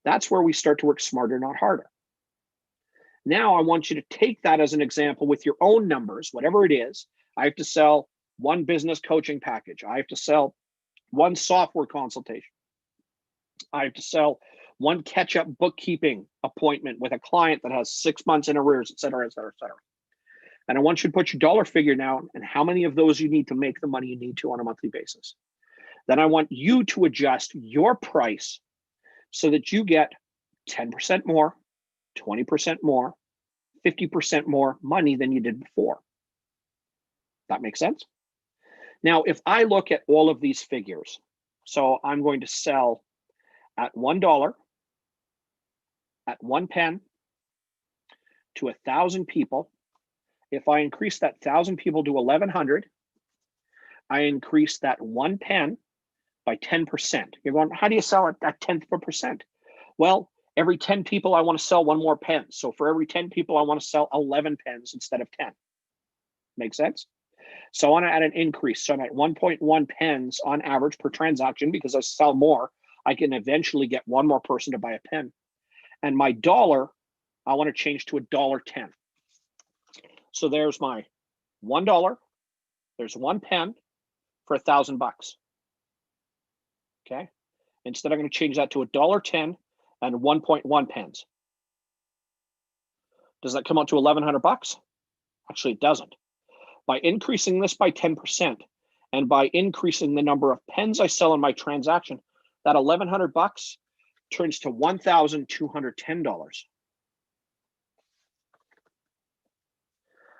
Speaker 1: That's where we start to work smarter, not harder. Now I want you to take that as an example with your own numbers, whatever it is. I have to sell one business coaching package. I have to sell one software consultation. I have to sell one catch-up bookkeeping appointment with a client that has 6 months in arrears, et cetera, et cetera, et cetera. And I want you to put your dollar figure down and how many of those you need to make the money you need to on a monthly basis. Then I want you to adjust your price so that you get 10% more, 20% more, 50% more money than you did before. That makes sense? Now, if I look at all of these figures, so I'm going to sell at $1, at one pen, to 1,000 people. If I increase that 1,000 people to 1,100, I increase that one pen by 10%. You're going, how do you sell it at 10th of a percent? Well, every 10 people, I want to sell one more pen. So for every 10 people, I want to sell 11 pens instead of 10. Make sense? So I want to add an increase. So I'm at 1.1 pens on average per transaction because I sell more. I can eventually get one more person to buy a pen. And my dollar, I want to change to $1.10. So there's my $1. There's one pen for $1,000. Okay. Instead, I'm going to change that to $1.10 and 1.1 pens. Does that come out to $1,100? Actually, it doesn't. By increasing this by 10% and by increasing the number of pens I sell in my transaction, that $1,100 turns to $1,210.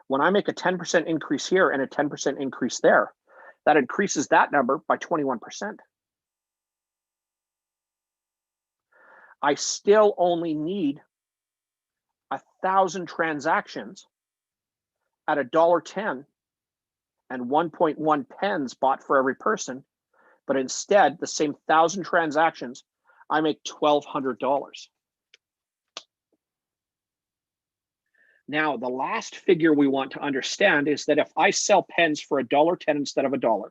Speaker 1: When I make a 10% increase here and a 10% increase there, that increases that number by 21%. I still only need 1,000 transactions at $1.10 and 1.1 pens bought for every person, but instead the same 1,000 transactions, I make $1,200. Now, the last figure we want to understand is that if I sell pens for $1.10 instead of $1,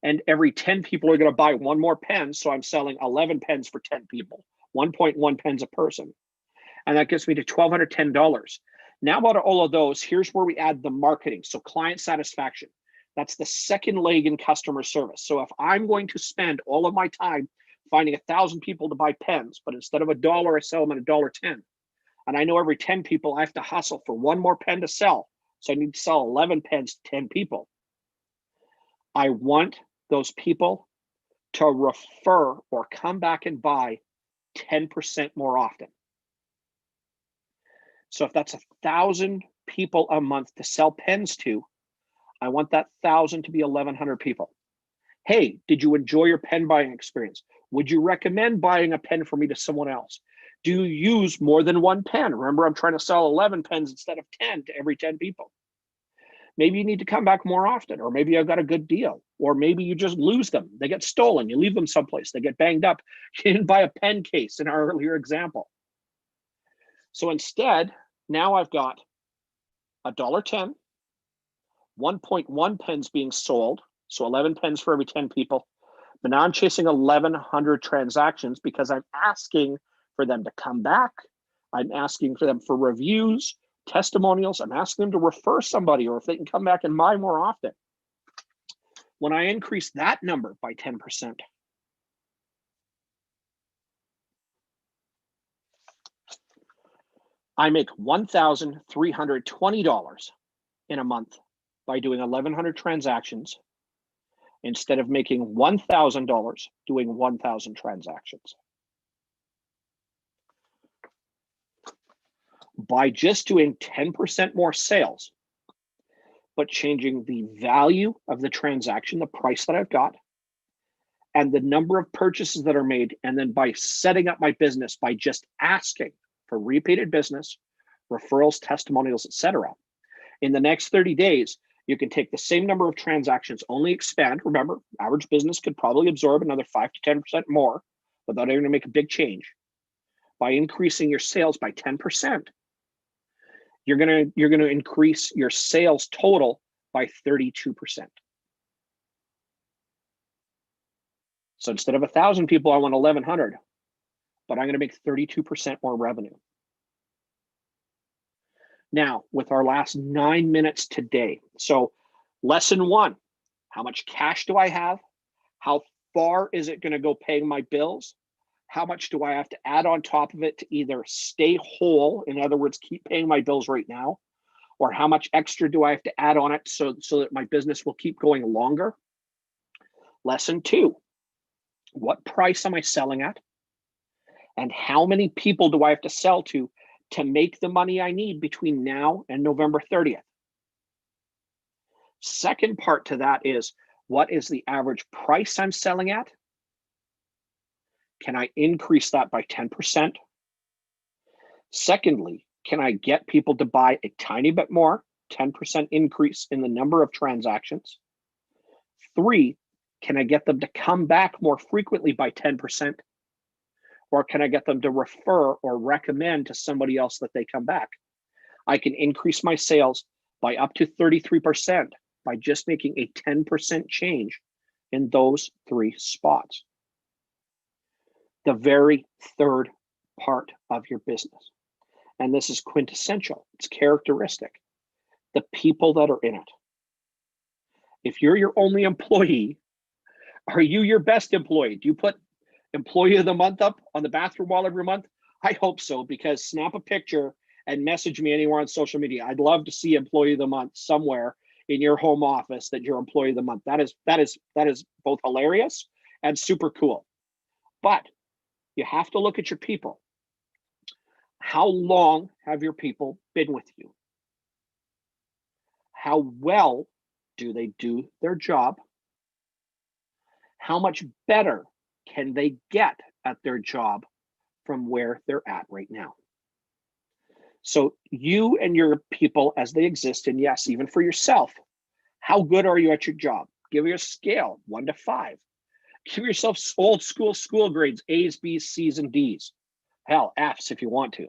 Speaker 1: and every 10 people are going to buy one more pen, so I'm selling 11 pens for 10 people, 1.1 pens a person, and that gets me to $1,210. Now, about all of those, here's where we add the marketing. So client satisfaction, that's the second leg in customer service. So if I'm going to spend all of my time finding 1,000 people to buy pens, but instead of $1, I sell them at $1.10. And I know every 10 people I have to hustle for one more pen to sell. So I need to sell 11 pens to 10 people. I want those people to refer or come back and buy 10% more often. So if that's 1,000 people a month to sell pens to, I want that 1,000 to be 1,100 people. Hey, did you enjoy your pen buying experience? Would you recommend buying a pen for me to someone else? Do you use more than one pen? Remember, I'm trying to sell 11 pens instead of 10 to every 10 people. Maybe you need to come back more often, or maybe I've got a good deal, or maybe you just lose them. They get stolen. You leave them someplace. They get banged up. You didn't buy a pen case in our earlier example. So instead, now I've got $1.10, 1.1 pens being sold, so 11 pens for every 10 people. But now I'm chasing 1,100 transactions because I'm asking for them to come back. I'm asking for them for reviews, testimonials. I'm asking them to refer somebody, or if they can come back and buy more often. When I increase that number by 10%, I make $1,320 in a month by doing 1,100 transactions instead of making $1,000 doing 1,000 transactions. By just doing 10% more sales, but changing the value of the transaction, the price that I've got, and the number of purchases that are made, and then by setting up my business by just asking for repeated business, referrals, testimonials, etc. In the next 30 days, you can take the same number of transactions, only expand. Remember, average business could probably absorb another 5 to 10% more without having to make a big change. By increasing your sales by 10%, you're gonna increase your sales total by 32%. So instead of 1,000 people, I want 1,100, but I'm gonna make 32% more revenue. Now, with our last 9 minutes today, so lesson 1, how much cash do I have? How far is it gonna go paying my bills? How much do I have to add on top of it to either stay whole, in other words, keep paying my bills right now, or how much extra do I have to add on it so that my business will keep going longer? Lesson 2, what price am I selling at? And how many people do I have to sell to make the money I need between now and November 30th? Second part to that is, what is the average price I'm selling at? Can I increase that by 10%? Secondly, can I get people to buy a tiny bit more, 10% increase in the number of transactions? 3, can I get them to come back more frequently by 10%? Or can I get them to refer or recommend to somebody else that they come back? I can increase my sales by up to 33% by just making a 10% change in those 3 spots. The very third part of your business, and this is quintessential, it's characteristic, the people that are in it. If you're your only employee, are you your best employee? Do you put employee of the month up on the bathroom wall every month? I hope so, because snap a picture and message me anywhere on social media. I'd love to see employee of the month somewhere in your home office that you're employee of the month. That is both hilarious and super cool. But you have to look at your people. How long have your people been with you? How well do they do their job? How much better can they get at their job from where they're at right now? So you and your people as they exist, and yes, even for yourself, how good are you at your job? Give you a scale, 1 to 5. Give yourself old school grades, A's, B's, C's, and D's. Hell, F's if you want to.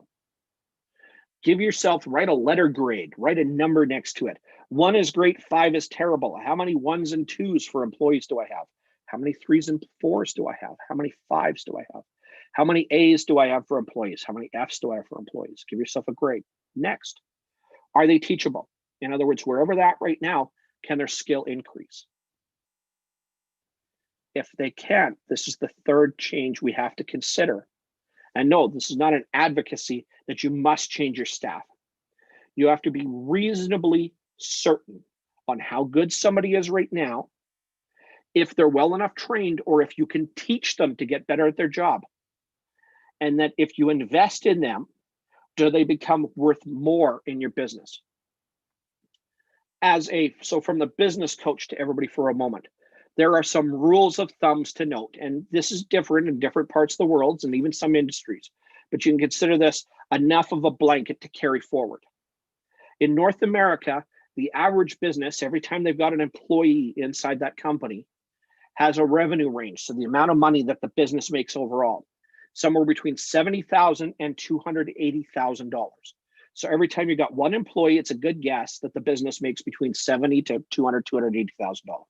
Speaker 1: Give yourself, write a letter grade, write a number next to it. 1 is great, 5 is terrible. How many 1s and 2s for employees do I have? How many 3s and 4s do I have? How many 5s do I have? How many A's do I have for employees? How many F's do I have for employees? Give yourself a grade. Next, are they teachable? In other words, wherever they're at right now, can their skill increase? If they can, this is the third change we have to consider. And no, this is not an advocacy that you must change your staff. You have to be reasonably certain on how good somebody is right now, if they're well enough trained, or if you can teach them to get better at their job. And that if you invest in them, do they become worth more in your business? So from the business coach to everybody for a moment, there are some rules of thumbs to note, and this is different in different parts of the world and even some industries, but you can consider this enough of a blanket to carry forward. In North America, the average business, every time they've got an employee inside that company, has a revenue range. So the amount of money that the business makes overall, somewhere between $70,000 and $280,000. So every time you got one employee, it's a good guess that the business makes between $70,000 to $280,000.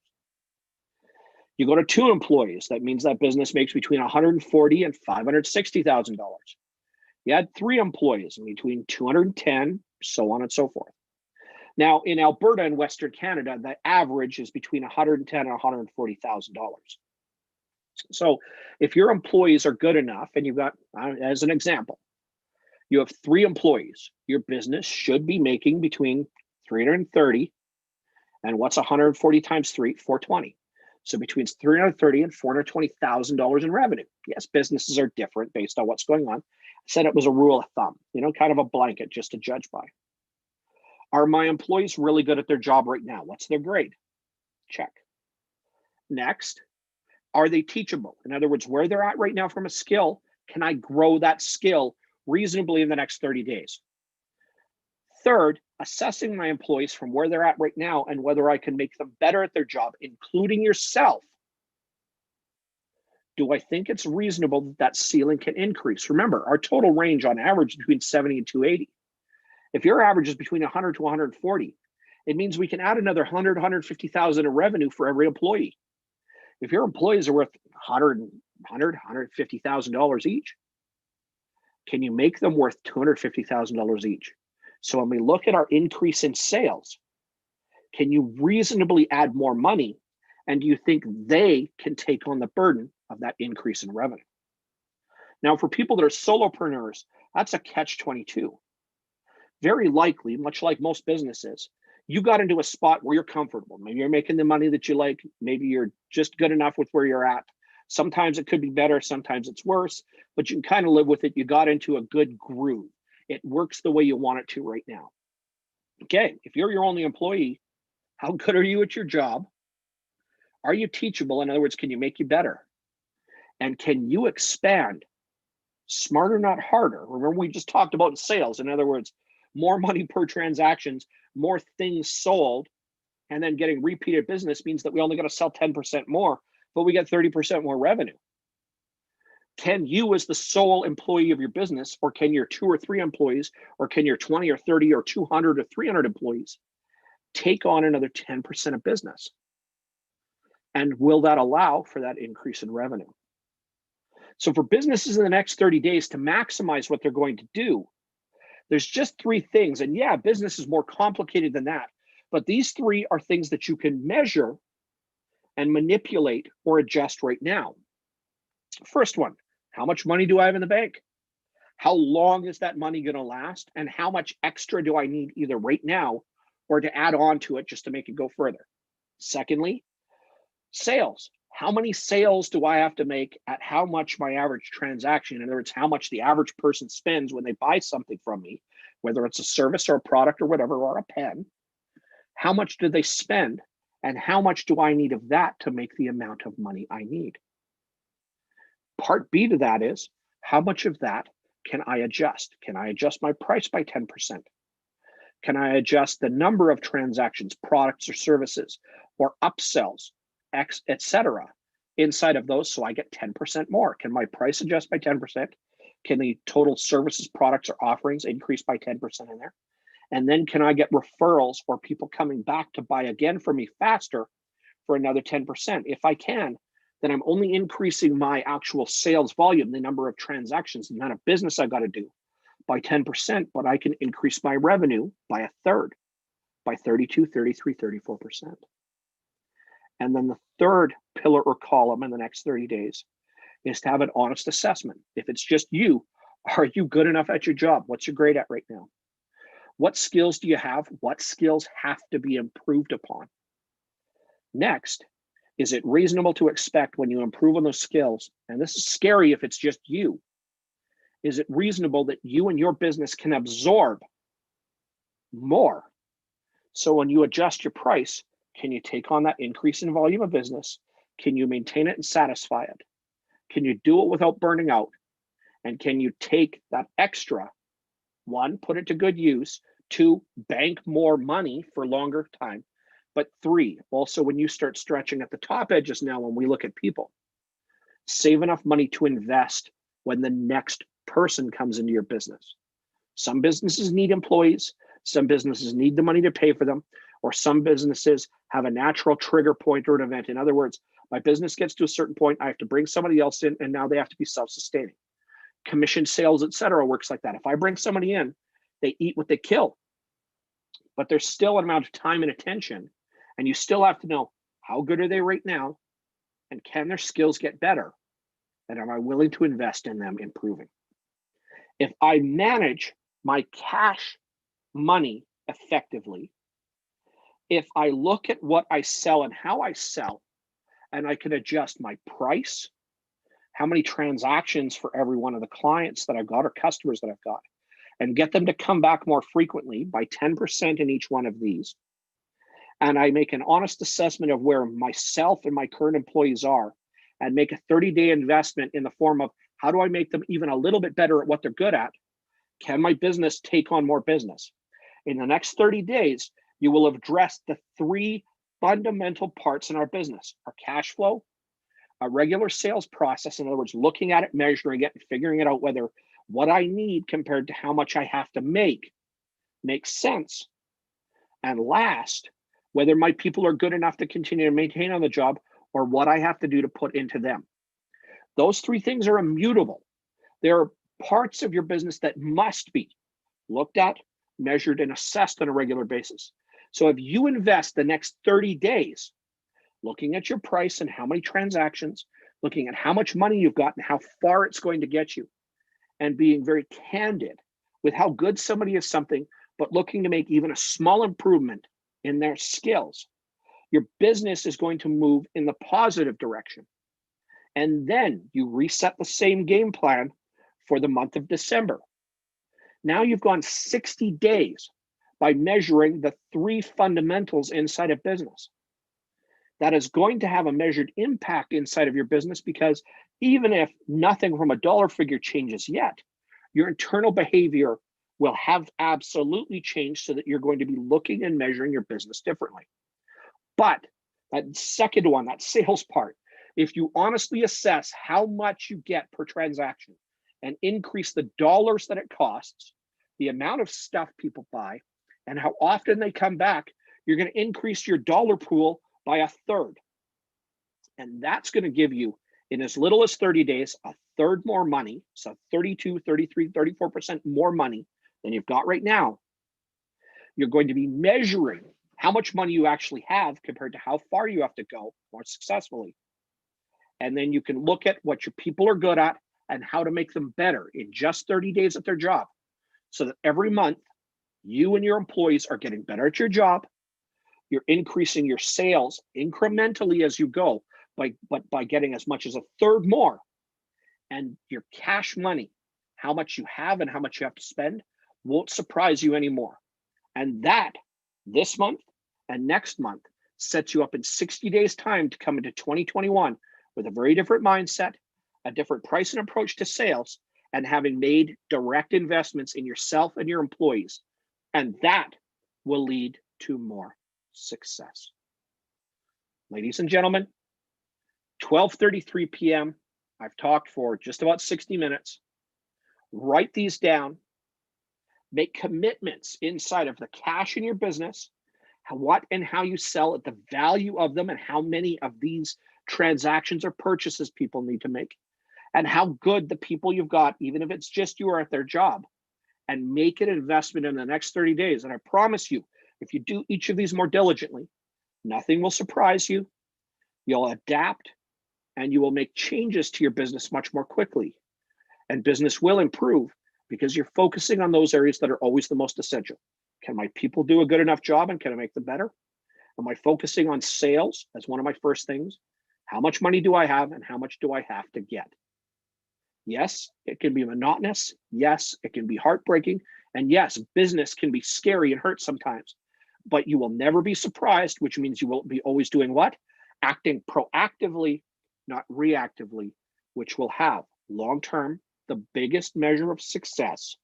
Speaker 1: You go to 2 employees, that means that business makes between $140,000 and $560,000. You add 3 employees, between 210, so on and so forth. Now in Alberta and Western Canada, the average is between $110,000 and $140,000. So if your employees are good enough, and you've got, as an example, You have 3 employees. Your business should be making between 330 and what's 140 times 3? 420. So between 330 and $420,000 in revenue. Yes, businesses are different based on what's going on. I said it was a rule of thumb, kind of a blanket just to judge by. Are my employees really good at their job right now? What's their grade? Check. Next, are they teachable? In other words, where they're at right now from a skill, can I grow that skill reasonably in the next 30 days? Third, assessing my employees from where they're at right now and whether I can make them better at their job, including yourself. Do I think it's reasonable that that ceiling can increase? Remember, our total range on average is between 70 and 280. If your average is between 100 to 140, it means we can add another 100, 150,000 in revenue for every employee. If your employees are worth $150,000 each, can you make them worth $250,000 each? So when we look at our increase in sales, can you reasonably add more money? And do you think they can take on the burden of that increase in revenue? Now, for people that are solopreneurs, that's a catch-22. Very likely, much like most businesses, you got into a spot where you're comfortable. Maybe you're making the money that you like. Maybe you're just good enough with where you're at. Sometimes it could be better. Sometimes it's worse, but you can kind of live with it. You got into a good groove. It works the way you want it to right now. Okay, if you're your only employee, how good are you at your job? Are you teachable? In other words, can you make you better? And can you expand smarter, not harder? Remember, we just talked about sales. In other words, more money per transactions, more things sold, and then getting repeated business means that we only got to sell 10% more, but we get 30% more revenue. Can you, as the sole employee of your business, or can your 2 or 3 employees, or can your 20 or 30 or 200 or 300 employees take on another 10% of business? And will that allow for that increase in revenue? So for businesses in the next 30 days to maximize what they're going to do, there's just 3 things. And yeah, business is more complicated than that. But these 3 are things that you can measure and manipulate or adjust right now. First one, how much money do I have in the bank? How long is that money going to last? And how much extra do I need either right now or to add on to it just to make it go further? Secondly, sales. How many sales do I have to make at how much my average transaction, in other words, how much the average person spends when they buy something from me, whether it's a service or a product or whatever, or a pen, how much do they spend? And how much do I need of that to make the amount of money I need? Part B to that is, how much of that can I adjust? Can I adjust my price by 10%? Can I adjust the number of transactions, products or services, or upsells, etc. inside of those so I get 10% more? Can my price adjust by 10%? Can the total services, products, or offerings increase by 10% in there? And then can I get referrals or people coming back to buy again from me faster for another 10%? If I can, then I'm only increasing my actual sales volume, the number of transactions, the amount of business I got to do by 10%, but I can increase my revenue by 1/3, by 32, 33, 34%. And then the third pillar or column in the next 30 days is to have an honest assessment. If it's just you, are you good enough at your job? What's your grade at right now? What skills do you have? What skills have to be improved upon? Next, is it reasonable to expect when you improve on those skills, and this is scary if it's just you, is it reasonable that you and your business can absorb more? So when you adjust your price, can you take on that increase in volume of business? Can you maintain it and satisfy it? Can you do it without burning out? And can you take that extra, 1, put it to good use, 2, bank more money for longer time, but 3, also when you start stretching at the top edges now, when we look at people, save enough money to invest when the next person comes into your business. Some businesses need employees, some businesses need the money to pay for them, or some businesses have a natural trigger point or an event. In other words, my business gets to a certain point, I have to bring somebody else in, and now they have to be self-sustaining. Commission sales, etc., works like that. If I bring somebody in, they eat what they kill, but there's still an amount of time and attention, and you still have to know how good are they right now, and can their skills get better, and am I willing to invest in them improving? If I manage my cash money effectively, if I look at what I sell and how I sell, and I can adjust my price, how many transactions for every one of the clients that I've got or customers that I've got, and get them to come back more frequently by 10% in each one of these. And I make an honest assessment of where myself and my current employees are and make a 30-day investment in the form of how do I make them even a little bit better at what they're good at? Can my business take on more business? In the next 30 days, you will have addressed the 3 fundamental parts in our business: our cash flow, a regular sales process, in other words, looking at it, measuring it, and figuring it out whether what I need compared to how much I have to make makes sense. And last, whether my people are good enough to continue to maintain on the job or what I have to do to put into them. Those 3 things are immutable. There are parts of your business that must be looked at, measured, and assessed on a regular basis. So if you invest the next 30 days looking at your price and how many transactions, looking at how much money you've got and how far it's going to get you, and being very candid with how good somebody is something, but looking to make even a small improvement in their skills, your business is going to move in the positive direction. And then you reset the same game plan for the month of December. Now you've gone 60 days by measuring the 3 fundamentals inside of business. That is going to have a measured impact inside of your business, because even if nothing from a dollar figure changes yet, your internal behavior will have absolutely changed so that you're going to be looking and measuring your business differently. But that second one, that sales part, if you honestly assess how much you get per transaction and increase the dollars that it costs, the amount of stuff people buy, and how often they come back, you're going to increase your dollar pool by a third. And that's going to give you, in as little as 30 days, a third more money. So 32, 33, 34% more money than you've got right now. You're going to be measuring how much money you actually have compared to how far you have to go more successfully. And then you can look at what your people are good at and how to make them better in just 30 days at their job, so that every month you and your employees are getting better at your job. You're increasing your sales incrementally as you go, by getting as much as a third more. And your cash money, how much you have and how much you have to spend, won't surprise you anymore. And that, this month and next month, sets you up in 60 days' time to come into 2021 with a very different mindset, a different price and approach to sales, and having made direct investments in yourself and your employees. And that will lead to more success. Ladies and gentlemen, 12:33 p.m. I've talked for just about 60 minutes. Write these down. Make commitments inside of the cash in your business, what and how you sell it, the value of them, and how many of these transactions or purchases people need to make, and how good the people you've got, even if it's just you, are at their job. And make an investment in the next 30 days. And I promise you, if you do each of these more diligently, nothing will surprise you. You'll adapt and you will make changes to your business much more quickly. And business will improve because you're focusing on those areas that are always the most essential. Can my people do a good enough job, and can I make them better? Am I focusing on sales as one of my first things? How much money do I have and how much do I have to get? Yes, it can be monotonous. Yes, it can be heartbreaking. And yes, business can be scary and hurt sometimes. But you will never be surprised, which means you will be always doing what? Acting proactively, not reactively, which will have long-term the biggest measure of success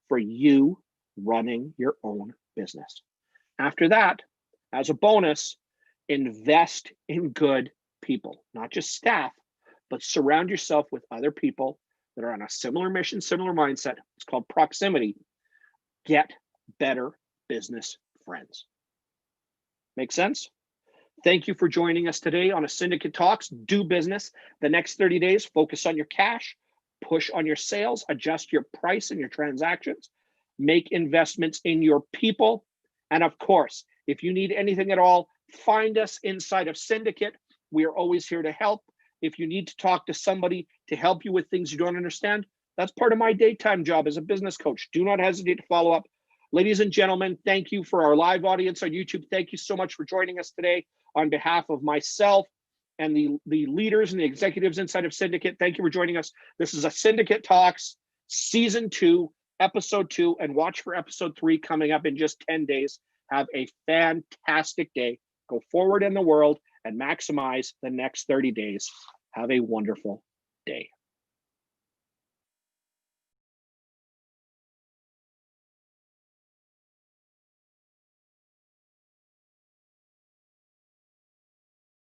Speaker 1: for you running your own business. After that, as a bonus, invest in good people, not just staff, but surround yourself with other people that are on a similar mission, similar mindset. It's called proximity. Get better business friends. Make sense? Thank you for joining us today on a Syndicate Talks. Do business the next 30 days. Focus on your cash, push on your sales, adjust your price and your transactions, make investments in your people. And of course, if you need anything at all, find us inside of Syndicate. We are always here to help. If you need to talk to somebody to help you with things you don't understand, That's part of my daytime job as a business coach. Do not hesitate to follow up. Ladies and gentlemen, thank you for our live audience on YouTube. Thank you so much for joining us today. On behalf of myself and the leaders and the executives inside of Syndicate, thank you for joining us. This is a Syndicate Talks Season 2, Episode 2, and watch for Episode 3 coming up in just 10 days. Have a fantastic day. Go forward in the world and maximize the next 30 days. Have a wonderful day.